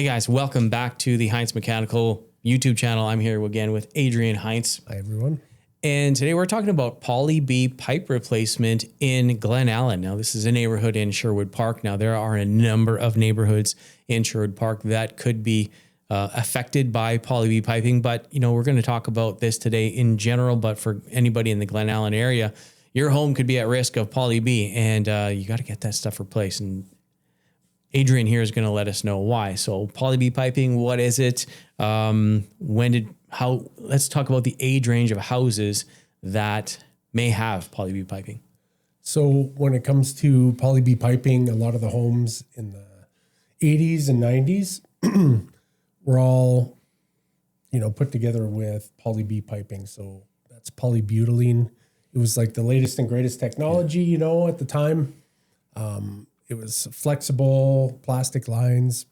Hey guys, welcome back to the Hinse Mechanical YouTube channel. I'm here again with Adrien Hinse. Hi everyone. And today we're talking about Poly B pipe replacement in Glen Allen. Now this is a neighborhood in Sherwood Park. Now there are a number of neighborhoods in Sherwood Park that could be affected by Poly B piping, but we're going to talk about this today in general. But for anybody in the Glen Allen area, your home could be at risk of Poly B, and you got to get that stuff replaced. And Adrien here is going to let us know why. So Poly B piping, what is it? Let's talk about the age range of houses that may have Poly B piping. So when it comes to Poly B piping, a lot of the homes in the 80s and 90s were all, put together with Poly B piping. So that's polybutylene. It was like the latest and greatest technology, at the time. It was flexible plastic lines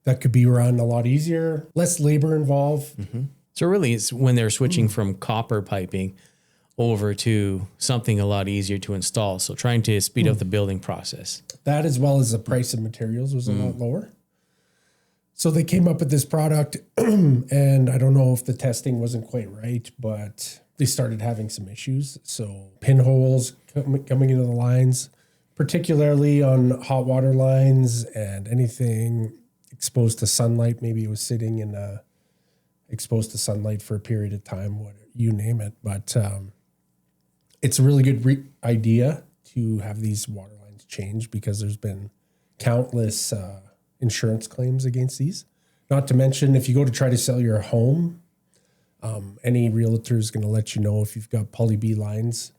that could be run a lot easier, less labor involved. Mm-hmm. So really it's when they're switching from copper piping over to something a lot easier to install. So trying to speed up the building process. That, as well as the price of materials, was a lot lower. So they came up with this product and I don't know if the testing wasn't quite right, but they started having some issues. So pinholes coming into the lines, particularly on hot water lines and anything exposed to sunlight. Maybe it was sitting in exposed to sunlight for a period of time, you name it. But it's a really good idea to have these water lines changed because there's been countless insurance claims against these. Not to mention, if you go to try to sell your home, any realtor is going to let you know if you've got Poly B lines.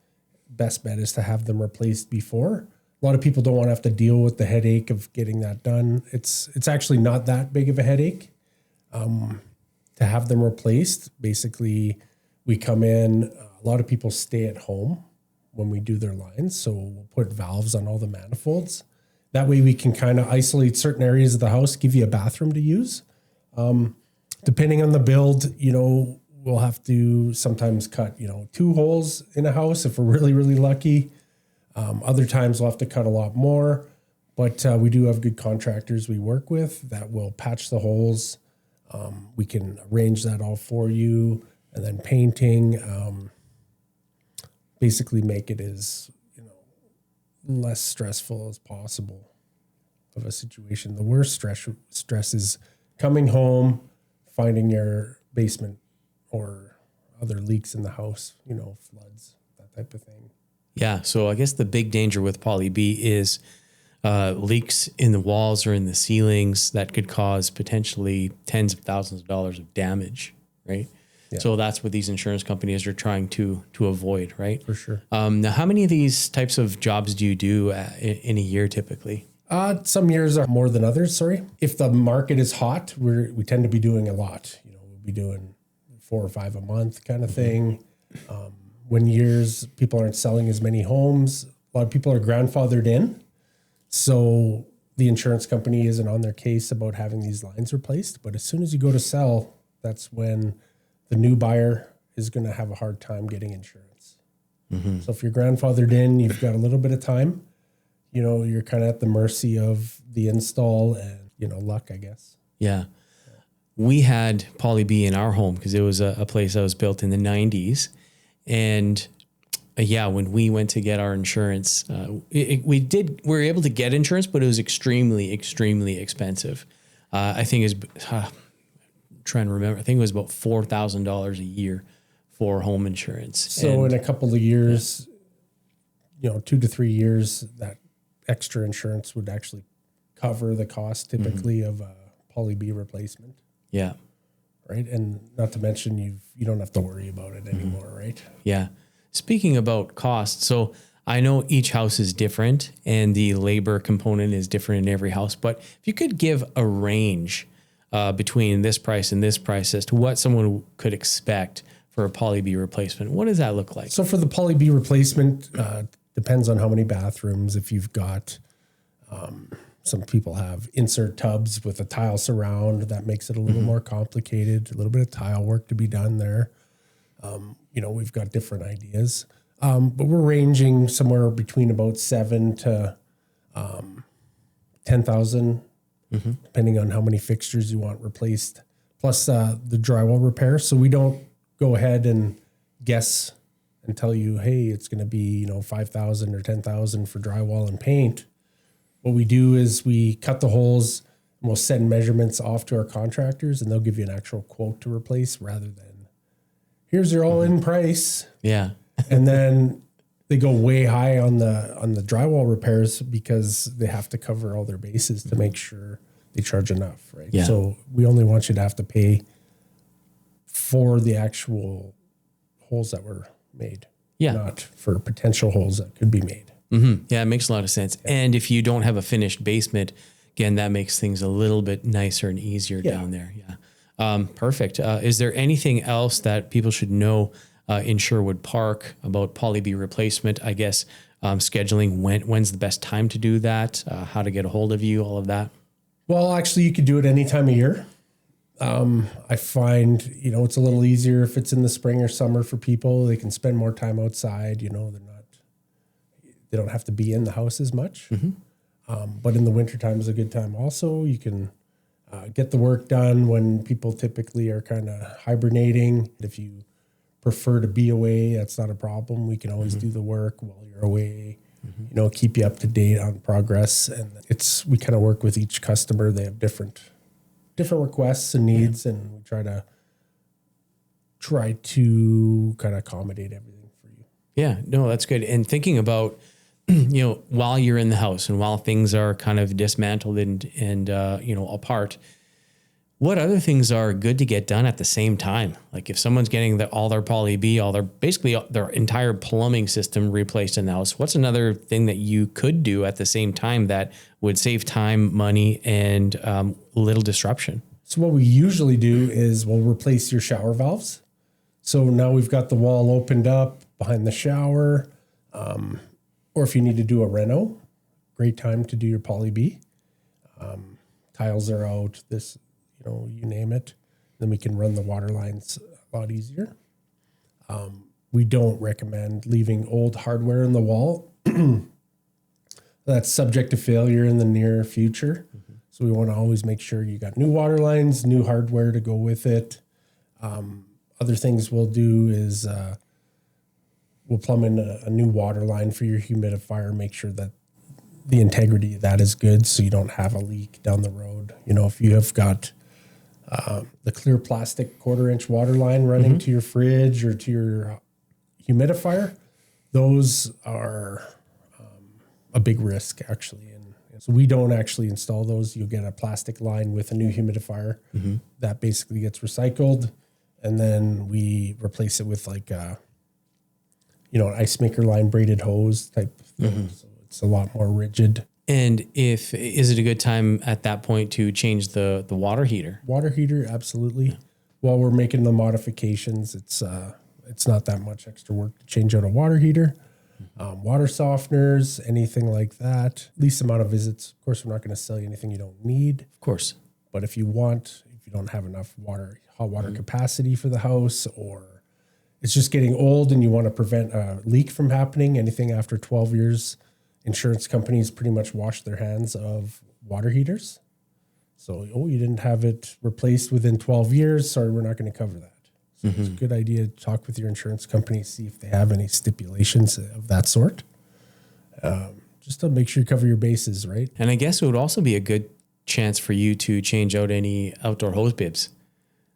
Best bet is to have them replaced before. A lot of people don't want to have to deal with the headache of getting that done. It's actually not that big of a headache to have them replaced. Basically, we come in, a lot of people stay at home when we do their lines. So we'll put valves on all the manifolds. That way we can kind of isolate certain areas of the house, give you a bathroom to use. Depending on the build, we'll have to sometimes cut, 2 holes in a house if we're really, really lucky. Other times we'll have to cut a lot more, but we do have good contractors we work with that will patch the holes. We can arrange that all for you, and then painting, basically make it as less stressful as possible of a situation. The worst stress is coming home, finding your basement or other leaks in the house, floods, that type of thing. Yeah. So I guess the big danger with Poly B is leaks in the walls or in the ceilings that could cause potentially tens of thousands of dollars of damage, right? Yeah. So that's what these insurance companies are trying to avoid, right? For sure. Now, how many of these types of jobs do you do in a year typically? Some years are more than others, sorry. If the market is hot, we tend to be doing a lot. We'll be doing 4 or 5 a month kind of thing. When years people aren't selling as many homes, a lot of people are grandfathered in. So the insurance company isn't on their case about having these lines replaced. But as soon as you go to sell, that's when the new buyer is going to have a hard time getting insurance. Mm-hmm. So if you're grandfathered in, you've got a little bit of time. You're kind of at the mercy of the install and, luck, I guess. Yeah. We had Poly B in our home because it was a place that was built in the 90s. And when we went to get our insurance, we were able to get insurance, but it was extremely, extremely expensive. I think trying to remember, I think it was about $4,000 a year for home insurance. So in a couple of years, 2 to 3 years, that extra insurance would actually cover the cost typically of a Poly B replacement. Yeah. Right. And not to mention you don't have to worry about it anymore. Right. Yeah. Speaking about cost, so I know each house is different and the labor component is different in every house, but if you could give a range between this price and this price as to what someone could expect for a Poly B replacement, what does that look like? So for the Poly B replacement, depends on how many bathrooms. If you've got, some people have insert tubs with a tile surround. That makes it a little more complicated, a little bit of tile work to be done there. We've got different ideas. But we're ranging somewhere between about $7,000 to $10,000 depending on how many fixtures you want replaced, plus the drywall repair. So we don't go ahead and guess and tell you, hey, it's going to be, $5,000 or $10,000 for drywall and paint. What we do is we cut the holes and we'll send measurements off to our contractors, and they'll give you an actual quote to replace rather than here's your all-in price. Yeah. And then they go way high on the drywall repairs because they have to cover all their bases to make sure they charge enough, right? Yeah. So we only want you to have to pay for the actual holes that were made, not for potential holes that could be made. Mm-hmm. Yeah, it makes a lot of sense. Yeah. And if you don't have a finished basement, again, that makes things a little bit nicer and easier down there. Yeah. Perfect. Is there anything else that people should know in Sherwood Park about Poly-B replacement? I guess scheduling, when's the best time to do that, how to get a hold of you, all of that? Well, actually, you could do it any time of year. I find, it's a little easier if it's in the spring or summer for people. They can spend more time outside. They don't have to be in the house as much. But in the wintertime is a good time also. You can get the work done when people typically are kind of hibernating. If you prefer to be away, that's not a problem. We can always do the work while you're away, keep you up to date on progress. And we kind of work with each customer. They have different requests and needs, and we try to kind of accommodate everything for you. Yeah, no, that's good. And thinking about, while you're in the house and while things are kind of dismantled and apart, what other things are good to get done at the same time? Like if someone's getting all their Poly-B, their entire plumbing system replaced in the house, what's another thing that you could do at the same time that would save time, money, and little disruption? So what we usually do is we'll replace your shower valves. So now we've got the wall opened up behind the shower, or if you need to do a reno, great time to do your Poly-B. Tiles are out, you name it. Then we can run the water lines a lot easier. We don't recommend leaving old hardware in the wall. That's subject to failure in the near future. So we want to always make sure you got new water lines, new hardware to go with it. Other things we'll do is we'll plumb in a new water line for your humidifier, make sure that the integrity of that is good so you don't have a leak down the road. If you have got the clear plastic 1/4-inch water line running to your fridge or to your humidifier, those are a big risk actually. And so we don't actually install those. You'll get a plastic line with a new humidifier that basically gets recycled. And then we replace it with like an ice maker line braided hose type of thing. So it's a lot more rigid. And is it a good time at that point to change the water heater? Water heater, absolutely. While we're making the modifications, it's not that much extra work to change out a water heater. Water softeners, anything like that. Least amount of visits. Of course, we're not going to sell you anything you don't need. Of course. But if you don't have enough hot water capacity for the house, or it's just getting old and you want to prevent a leak from happening, anything after 12 years, insurance companies pretty much wash their hands of water heaters. So, you didn't have it replaced within 12 years. Sorry, we're not going to cover that. So it's a good idea to talk with your insurance company, see if they have any stipulations of that sort, just to make sure you cover your bases, right? And I guess it would also be a good chance for you to change out any outdoor hose bibs.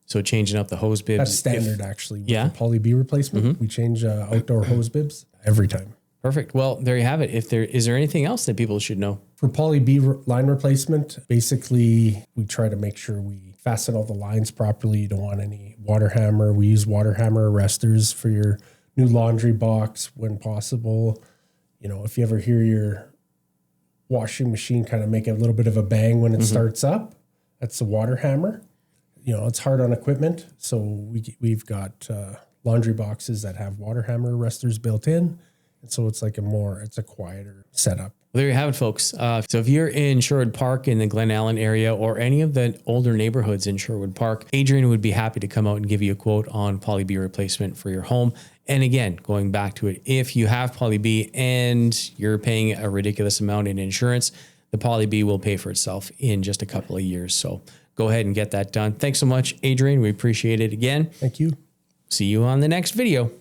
So changing out the hose bibs. That's standard actually. With the Poly-B replacement, we change outdoor hose bibs every time. Perfect. Well, there you have it. Is there anything else that people should know? For Poly-B line replacement, basically we try to make sure we fasten all the lines properly. You don't want any water hammer. We use water hammer arresters for your new laundry box when possible. If you ever hear your washing machine kind of make a little bit of a bang when it starts up, that's a water hammer. It's hard on equipment. So we've got laundry boxes that have water hammer arresters built in. And so it's it's a quieter setup. Well, there you have it, folks. So if you're in Sherwood Park in the Glen Allen area or any of the older neighborhoods in Sherwood Park, Adrien would be happy to come out and give you a quote on Poly-B replacement for your home. And again, going back to it, if you have Poly-B and you're paying a ridiculous amount in insurance, the Poly B will pay for itself in just a couple of years. So go ahead and get that done. Thanks so much, Adrien. We appreciate it again. Thank you. See you on the next video.